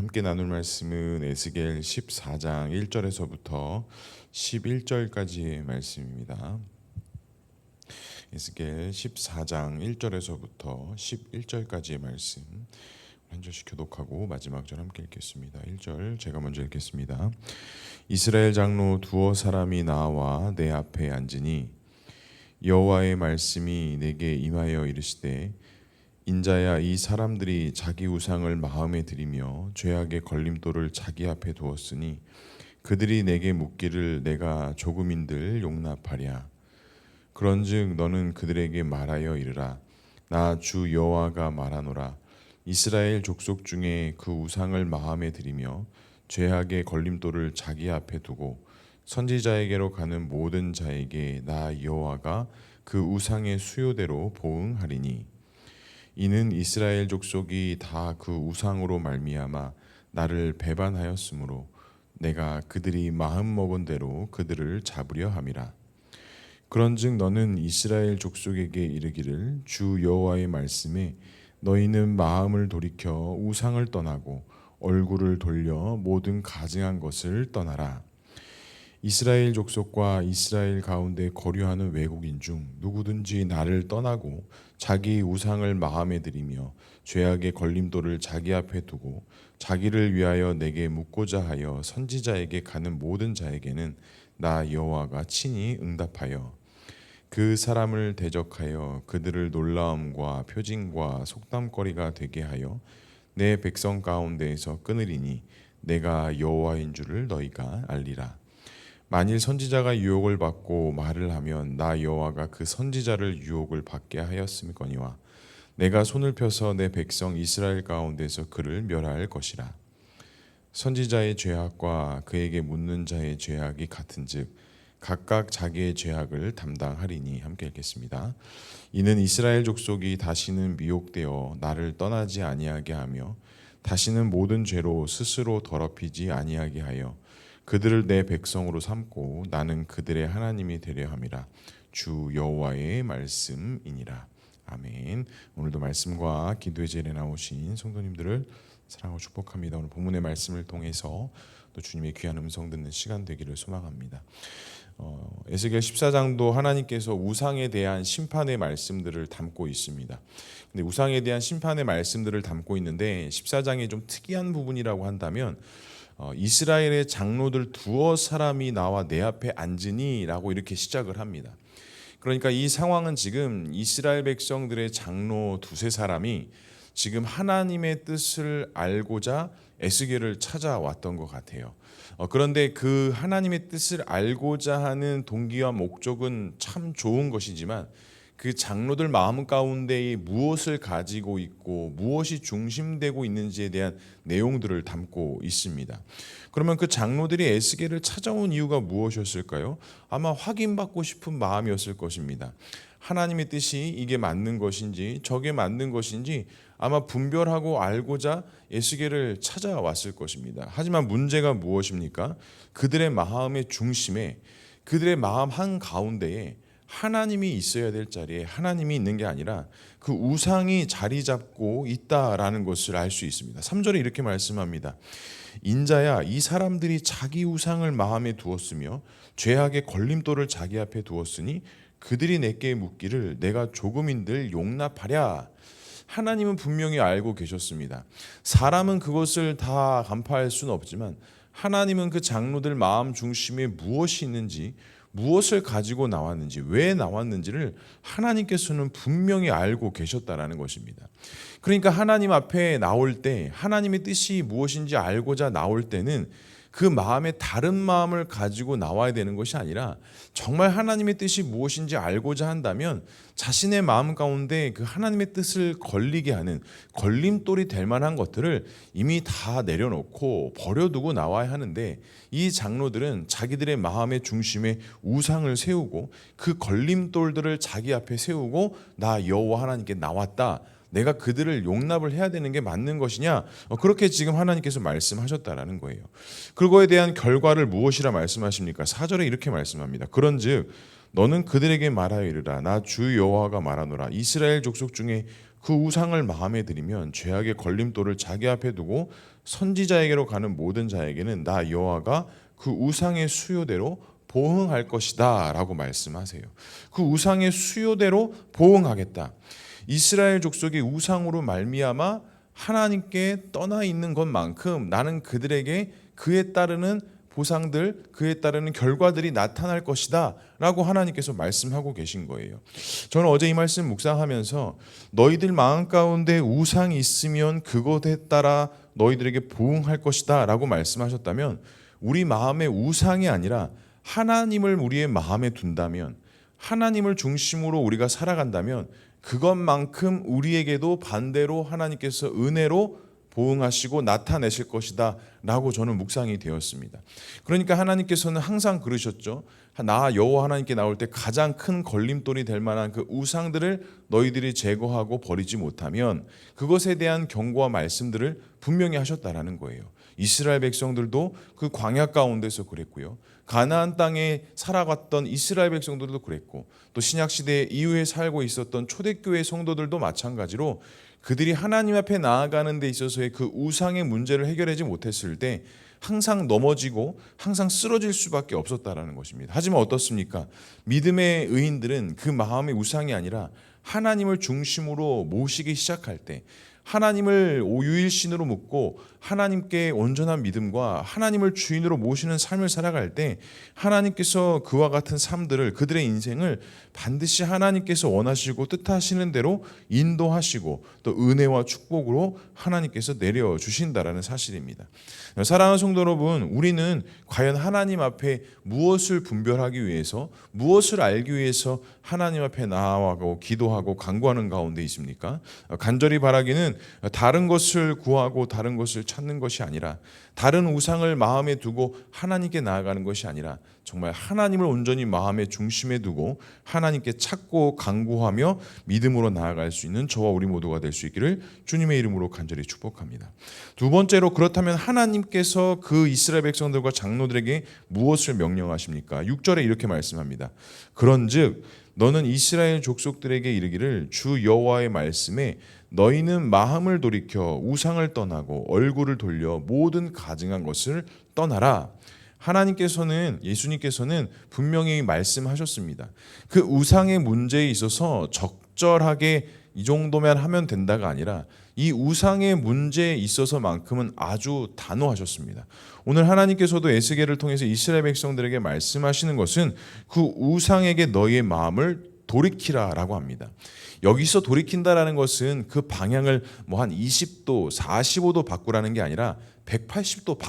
함께 나눌 말씀은 에스겔 14장 1절에서부터 11절까지의 말씀입니다. 에스겔 14장 1절에서부터 11절까지의 말씀 한 절씩 교독하고 마지막 절 함께 읽겠습니다. 1절 제가 먼저 읽겠습니다. 이스라엘 장로 두어 사람이 나와 내 앞에 앉으니 여호와의 말씀이 내게 임하여 이르시되 인자야, 이 사람들이 자기 우상을 마음에 들이며 죄악의 걸림돌을 자기 앞에 두었으니 그들이 내게 묻기를 내가 조금인들 용납하랴. 그런즉 너는 그들에게 말하여 이르라. 나 주 여호와가 말하노라. 이스라엘 족속 중에 그 우상을 마음에 들이며 죄악의 걸림돌을 자기 앞에 두고 선지자에게로 가는 모든 자에게 나 여호와가 그 우상의 수요대로 보응하리니 이는 이스라엘 족속이 다 그 우상으로 말미암아 나를 배반하였으므로 내가 그들이 마음 먹은 대로 그들을 잡으려 함이라. 그런즉 너는 이스라엘 족속에게 이르기를 주 여호와의 말씀에 너희는 마음을 돌이켜 우상을 떠나고 얼굴을 돌려 모든 가증한 것을 떠나라. 이스라엘 족속과 이스라엘 가운데 거류하는 외국인 중 누구든지 나를 떠나고 자기 우상을 마음에 들이며 죄악의 걸림돌을 자기 앞에 두고 자기를 위하여 내게 묻고자 하여 선지자에게 가는 모든 자에게는 나 여호와가 친히 응답하여 그 사람을 대적하여 그들을 놀라움과 표징과 속담거리가 되게 하여 내 백성 가운데에서 끊으리니 내가 여호와인 줄을 너희가 알리라. 만일 선지자가 유혹을 받고 말을 하면 나 여호와가 그 선지자를 유혹을 받게 하였음거니와 내가 손을 펴서 내 백성 이스라엘 가운데서 그를 멸할 것이라. 선지자의 죄악과 그에게 묻는 자의 죄악이 같은즉 각각 자기의 죄악을 담당하리니. 함께 읽겠습니다. 이는 이스라엘 족속이 다시는 미혹되어 나를 떠나지 아니하게 하며 다시는 모든 죄로 스스로 더럽히지 아니하게 하여 그들을 내 백성으로 삼고 나는 그들의 하나님이 되려 함이라. 주 여호와의 말씀이니라. 아멘. 오늘도 말씀과 기도의 자리에 나오신 성도님들을 사랑하고 축복합니다. 오늘 본문의 말씀을 통해서 또 주님의 귀한 음성 듣는 시간 되기를 소망합니다. 에스겔 14장도 하나님께서 우상에 대한 심판의 말씀들을 담고 있습니다. 근데 우상에 대한 심판의 말씀들을 담고 있는데 14장의 좀 특이한 부분이라고 한다면 이스라엘의 장로들 두어 사람이 나와 내 앞에 앉으니 라고 이렇게 시작을 합니다. 그러니까 이 상황은 지금 이스라엘 백성들의 장로 두세 사람이 지금 하나님의 뜻을 알고자 에스겔을 찾아왔던 것 같아요. 그런데 그 하나님의 뜻을 알고자 하는 동기와 목적은 참 좋은 것이지만 그 장로들 마음 가운데에 무엇을 가지고 있고 무엇이 중심되고 있는지에 대한 내용들을 담고 있습니다. 그러면 그 장로들이 에스겔을 찾아온 이유가 무엇이었을까요? 아마 확인받고 싶은 마음이었을 것입니다. 하나님의 뜻이 이게 맞는 것인지 저게 맞는 것인지 아마 분별하고 알고자 에스겔을 찾아왔을 것입니다. 하지만 문제가 무엇입니까? 그들의 마음의 중심에, 그들의 마음 한가운데에 하나님이 있어야 될 자리에 하나님이 있는 게 아니라 그 우상이 자리 잡고 있다라는 것을 알 수 있습니다. 3절에 이렇게 말씀합니다. 인자야, 이 사람들이 자기 우상을 마음에 두었으며 죄악의 걸림돌을 자기 앞에 두었으니 그들이 내게 묻기를 내가 조금인들 용납하랴. 하나님은 분명히 알고 계셨습니다. 사람은 그것을 다 간파할 수는 없지만 하나님은 그 장로들 마음 중심에 무엇이 있는지, 무엇을 가지고 나왔는지, 왜 나왔는지를 하나님께서는 분명히 알고 계셨다라는 것입니다. 그러니까 하나님 앞에 나올 때 하나님의 뜻이 무엇인지 알고자 나올 때는 그 마음에 다른 마음을 가지고 나와야 되는 것이 아니라 정말 하나님의 뜻이 무엇인지 알고자 한다면 자신의 마음 가운데 그 하나님의 뜻을 걸리게 하는 걸림돌이 될 만한 것들을 이미 다 내려놓고 버려두고 나와야 하는데 이 장로들은 자기들의 마음의 중심에 우상을 세우고 그 걸림돌들을 자기 앞에 세우고 나 여호와 하나님께 나왔다. 내가 그들을 용납을 해야 되는 게 맞는 것이냐? 그렇게 지금 하나님께서 말씀하셨다라는 거예요. 그거에 대한 결과를 무엇이라 말씀하십니까? 4절에 이렇게 말씀합니다. 그런즉 너는 그들에게 말하여 이르라. 나 주 여호와가 말하노라. 이스라엘 족속 중에 그 우상을 마음에 들이면 죄악의 걸림돌을 자기 앞에 두고 선지자에게로 가는 모든 자에게는 나 여호와가 그 우상의 수요대로 보응할 것이다 라고 말씀하세요. 그 우상의 수요대로 보응하겠다. 이스라엘 족속이 우상으로 말미암아 하나님께 떠나 있는 것만큼 나는 그들에게 그에 따르는 보상들, 그에 따르는 결과들이 나타날 것이다 라고 하나님께서 말씀하고 계신 거예요. 저는 어제 이 말씀 묵상하면서 너희들 마음 가운데 우상이 있으면 그것에 따라 너희들에게 보응할 것이다 라고 말씀하셨다면, 우리 마음에 우상이 아니라 하나님을 우리의 마음에 둔다면, 하나님을 중심으로 우리가 살아간다면 그것만큼 우리에게도 반대로 하나님께서 은혜로 보응하시고 나타내실 것이다 라고 저는 묵상이 되었습니다. 그러니까 하나님께서는 항상 그러셨죠. 나 여호와 하나님께 나올 때 가장 큰 걸림돌이 될 만한 그 우상들을 너희들이 제거하고 버리지 못하면 그것에 대한 경고와 말씀들을 분명히 하셨다라는 거예요. 이스라엘 백성들도 그 광야 가운데서 그랬고요. 가나안 땅에 살아갔던 이스라엘 백성들도 그랬고, 또 신약시대 이후에 살고 있었던 초대교회 성도들도 마찬가지로 그들이 하나님 앞에 나아가는 데 있어서의 그 우상의 문제를 해결하지 못했을 때 항상 넘어지고 항상 쓰러질 수밖에 없었다라는 것입니다. 하지만 어떻습니까? 믿음의 의인들은 그 마음의 우상이 아니라 하나님을 중심으로 모시기 시작할 때, 하나님을 유일신으로 묻고 하나님께 온전한 믿음과 하나님을 주인으로 모시는 삶을 살아갈 때 하나님께서 그와 같은 삶들을, 그들의 인생을 반드시 하나님께서 원하시고 뜻하시는 대로 인도하시고 또 은혜와 축복으로 하나님께서 내려주신다라는 사실입니다. 사랑하는 성도 여러분, 우리는 과연 하나님 앞에 무엇을 분별하기 위해서, 무엇을 알기 위해서 하나님 앞에 나아가고 기도하고 간구하는 가운데 있습니까? 간절히 바라기는 다른 것을 구하고 다른 것을 찾는 것이 아니라, 다른 우상을 마음에 두고 하나님께 나아가는 것이 아니라 정말 하나님을 온전히 마음의 중심에 두고 하나님께 찾고 간구하며 믿음으로 나아갈 수 있는 저와 우리 모두가 될 수 있기를 주님의 이름으로 간절히 축복합니다. 두 번째로, 그렇다면 하나님께서 그 이스라엘 백성들과 장로들에게 무엇을 명령하십니까? 6절에 이렇게 말씀합니다. 그런즉 너는 이스라엘 족속들에게 이르기를 주 여호와의 말씀에 너희는 마음을 돌이켜 우상을 떠나고 얼굴을 돌려 모든 가증한 것을 떠나라. 하나님께서는, 예수님께서는 분명히 말씀하셨습니다. 그 우상의 문제에 있어서 적절하게 이 정도면 하면 된다가 아니라 이 우상의 문제에 있어서만큼은 아주 단호하셨습니다. 오늘 하나님께서도 에스겔을 통해서 이스라엘 백성들에게 말씀하시는 것은 그 우상에게 너희의 마음을 돌이키라라고 합니다. 여기서 돌이킨다라는 것은 그 방향을 한 20도, 45도 바꾸라는 게 아니라 180도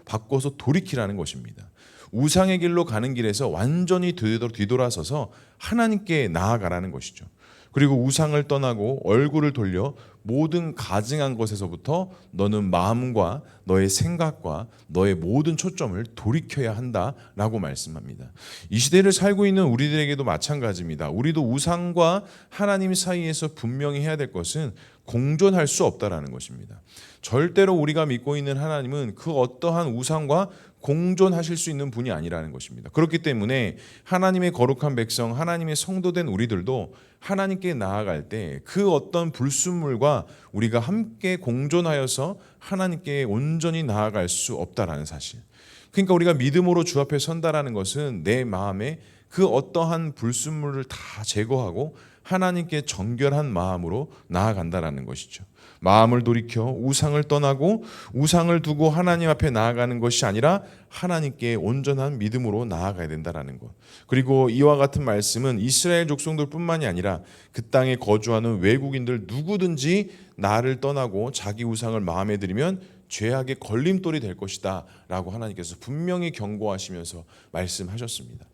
바꿔서 돌이키라는 것입니다. 우상의 길로 가는 길에서 완전히 뒤돌아서서 하나님께 나아가라는 것이죠. 그리고 우상을 떠나고 얼굴을 돌려 모든 가증한 것에서부터 너는 마음과 너의 생각과 너의 모든 초점을 돌이켜야 한다라고 말씀합니다. 이 시대를 살고 있는 우리들에게도 마찬가지입니다. 우리도 우상과 하나님 사이에서 분명히 해야 될 것은 공존할 수 없다라는 것입니다. 절대로 우리가 믿고 있는 하나님은 그 어떠한 우상과 공존하실 수 있는 분이 아니라는 것입니다. 그렇기 때문에 하나님의 거룩한 백성, 하나님의 성도된 우리들도 하나님께 나아갈 때 그 어떤 불순물과 우리가 함께 공존하여서 하나님께 온전히 나아갈 수 없다라는 사실. 그러니까 우리가 믿음으로 주 앞에 선다라는 것은 내 마음에 그 어떠한 불순물을 다 제거하고 하나님께 정결한 마음으로 나아간다라는 것이죠. 마음을 돌이켜 우상을 떠나고 우상을 두고 하나님 앞에 나아가는 것이 아니라 하나님께 온전한 믿음으로 나아가야 된다라는 것. 그리고 이와 같은 말씀은 이스라엘 족속들뿐만이 아니라 그 땅에 거주하는 외국인들 누구든지 나를 떠나고 자기 우상을 마음에 들이면 죄악의 걸림돌이 될 것이다 라고 하나님께서 분명히 경고하시면서 말씀하셨습니다.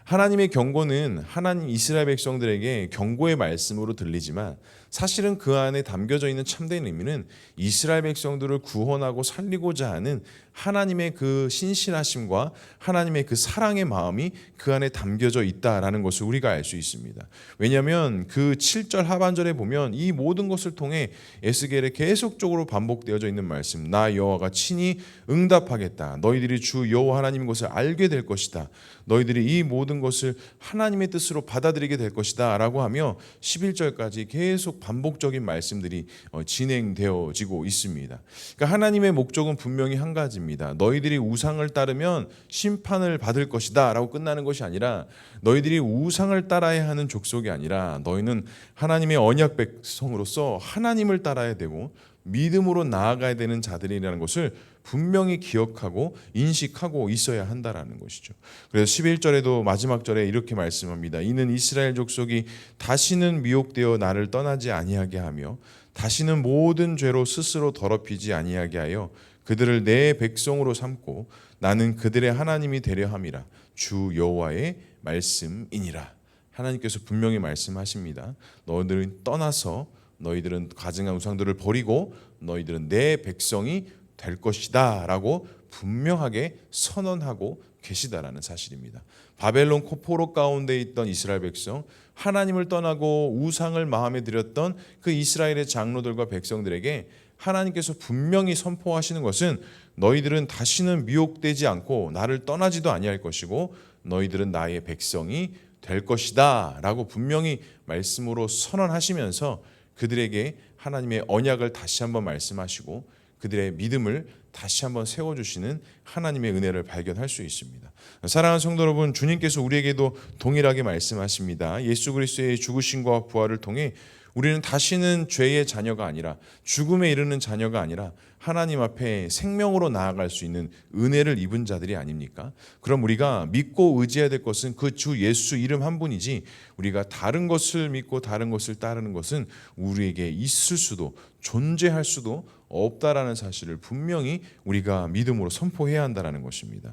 하나님의 경고는 하나님 이스라엘 백성들에게 경고의 말씀으로 들리지만 사실은 그 안에 담겨져 있는 참된 의미는 이스라엘 백성들을 구원하고 살리고자 하는 하나님의 그 신실하심과 하나님의 그 사랑의 마음이 그 안에 담겨져 있다라는 것을 우리가 알 수 있습니다. 왜냐하면 그 7절 하반절에 보면 이 모든 것을 통해 에스겔에 계속적으로 반복되어져 있는 말씀, 나 여호와가 친히 응답하겠다. 너희들이 주 여호와 하나님인 것을 알게 될 것이다. 너희들이 이 모든 것을 하나님의 뜻으로 받아들이게 될 것이다 라고 하며 11절까지 계속 반복적인 말씀들이 진행되어지고 있습니다. 그러니까 하나님의 목적은 분명히 한 가지입니다. 너희들이 우상을 따르면 심판을 받을 것이다 라고 끝나는 것이 아니라, 너희들이 우상을 따라야 하는 족속이 아니라 너희는 하나님의 언약 백성으로서 하나님을 따라야 되고 믿음으로 나아가야 되는 자들이라는 것을 분명히 기억하고 인식하고 있어야 한다라는 것이죠. 그래서 11절에도 마지막 절에 이렇게 말씀합니다. 이는 이스라엘 족속이 다시는 미혹되어 나를 떠나지 아니하게 하며 다시는 모든 죄로 스스로 더럽히지 아니하게 하여 그들을 내 백성으로 삼고 나는 그들의 하나님이 되려 함이라. 주 여호와의 말씀이니라. 하나님께서 분명히 말씀하십니다. 너희들은 떠나서 너희들은 가증한 우상들을 버리고 너희들은 내 백성이 될 것이다 라고 분명하게 선언하고 계시다라는 사실입니다. 바벨론 포로 가운데 있던 이스라엘 백성, 하나님을 떠나고 우상을 마음에 들였던 그 이스라엘의 장로들과 백성들에게 하나님께서 분명히 선포하시는 것은 너희들은 다시는 미혹되지 않고 나를 떠나지도 아니할 것이고 너희들은 나의 백성이 될 것이다 라고 분명히 말씀으로 선언하시면서 그들에게 하나님의 언약을 다시 한번 말씀하시고 그들의 믿음을 다시 한번 세워주시는 하나님의 은혜를 발견할 수 있습니다. 사랑하는 성도 여러분, 주님께서 우리에게도 동일하게 말씀하십니다. 예수 그리스도의 죽으심과 부활을 통해 우리는 다시는 죄의 자녀가 아니라 죽음에 이르는 자녀가 아니라 하나님 앞에 생명으로 나아갈 수 있는 은혜를 입은 자들이 아닙니까? 그럼 우리가 믿고 의지해야 될 것은 그 주 예수 이름 한 분이지, 우리가 다른 것을 믿고 다른 것을 따르는 것은 우리에게 있을 수도 존재할 수도 없다라는 사실을 분명히 우리가 믿음으로 선포해야 한다는 것입니다.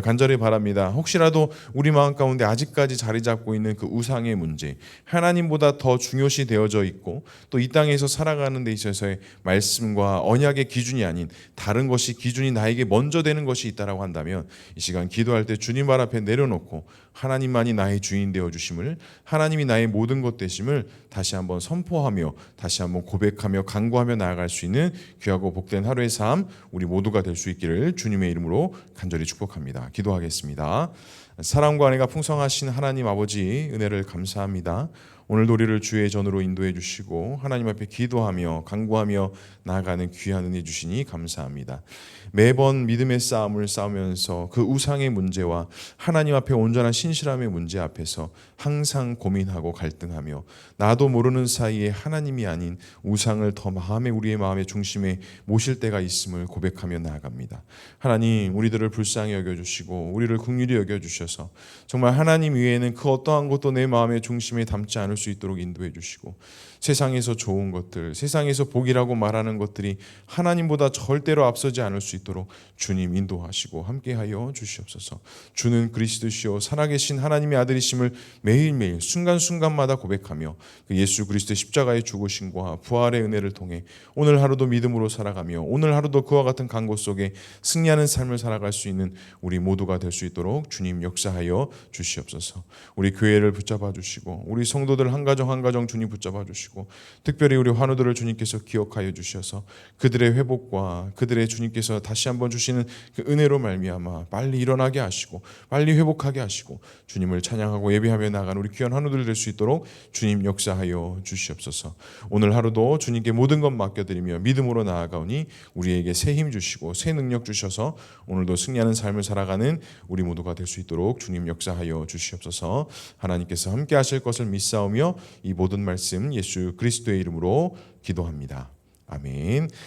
간절히 바랍니다. 혹시라도 우리 마음 가운데 아직까지 자리 잡고 있는 그 우상의 문제, 하나님보다 더 중요시 되어져 있고 또 이 땅에서 살아가는 데 있어서의 말씀과 언약의 기준이 아닌 다른 것이 기준이 나에게 먼저 되는 것이 있다라고 한다면 이 시간 기도할 때 주님 발 앞에 내려놓고 하나님만이 나의 주인 되어 주심을, 하나님이 나의 모든 것 되심을 다시 한번 선포하며 다시 한번 고백하며 간구하며 나아갈 수 있는 귀하고 복된 하루의 삶 우리 모두가 될 수 있기를 주님의 이름으로 간절히 축복합니다. 기도하겠습니다. 사랑과 은혜가 풍성하신 하나님 아버지, 은혜를 감사합니다. 오늘도 우리를 주의 전으로 인도해 주시고 하나님 앞에 기도하며 간구하며 나아가는 귀한 은혜 주시니 감사합니다. 매번 믿음의 싸움을 싸우면서 그 우상의 문제와 하나님 앞에 온전한 신실함의 문제 앞에서 항상 고민하고 갈등하며 나도 모르는 사이에 하나님이 아닌 우상을 더 우리의 마음의 중심에 모실 때가 있음을 고백하며 나아갑니다. 하나님, 우리들을 불쌍히 여겨주시고 우리를 긍휼히 여겨주셔서 정말 하나님 위에는 그 어떠한 것도 내 마음의 중심에 담지 않을 수 있도록 인도해 주시고, 세상에서 좋은 것들, 세상에서 복이라고 말하는 것들이 하나님보다 절대로 앞서지 않을 수 있도록 주님 인도하시고 함께하여 주시옵소서. 주는 그리스도시요 살아계신 하나님의 아들이심을 매일매일 순간순간마다 고백하며 그 예수 그리스도의 십자가의 죽으심과 부활의 은혜를 통해 오늘 하루도 믿음으로 살아가며 오늘 하루도 그와 같은 간고 속에 승리하는 삶을 살아갈 수 있는 우리 모두가 될 수 있도록 주님 역사하여 주시옵소서. 우리 교회를 붙잡아 주시고 우리 성도들 한 가정 한 가정 주님 붙잡아 주시고 특별히 우리 환우들을 주님께서 기억하여 주셔서 그들의 회복과 그들의 주님께서 다시 한번 주시는 그 은혜로 말미암아 빨리 일어나게 하시고 빨리 회복하게 하시고 주님을 찬양하고 예배하며 나가는 우리 귀한 환우들 될 수 있도록 주님 역사하여 주시옵소서. 오늘 하루도 주님께 모든 것 맡겨드리며 믿음으로 나아가오니 우리에게 새 힘 주시고 새 능력 주셔서 오늘도 승리하는 삶을 살아가는 우리 모두가 될 수 있도록 주님 역사하여 주시옵소서. 하나님께서 함께 하실 것을 믿사오며 이 모든 말씀 예수 그리스도의 이름으로 기도합니다. 아멘.